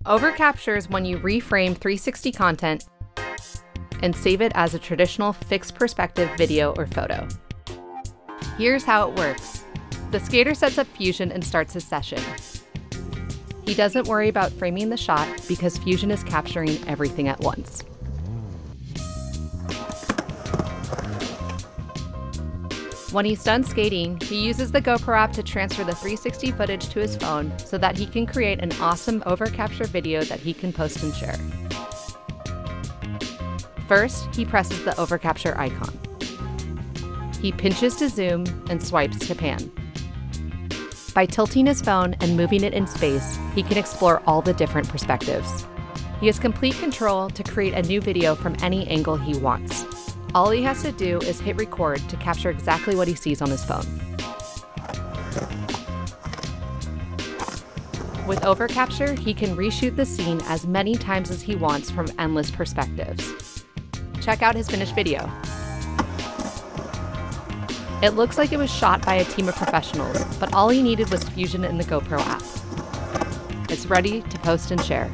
Overcapture is when you reframe 360 content and save it as a traditional fixed perspective video or photo. Here's how it works. The skater sets up Fusion and starts his session. He doesn't worry about framing the shot because Fusion is capturing everything at once. When he's done skating, he uses the GoPro app to transfer the 360 footage to his phone so that he can create an awesome overcapture video that he can post and share. First, he presses the overcapture icon. He pinches to zoom and swipes to pan. By tilting his phone and moving it in space, he can explore all the different perspectives. He has complete control to create a new video from any angle he wants. All he has to do is hit record to capture exactly what he sees on his phone. With overcapture, he can reshoot the scene as many times as he wants from endless perspectives. Check out his finished video. It looks like it was shot by a team of professionals, but all he needed was Fusion and the GoPro app. It's ready to post and share.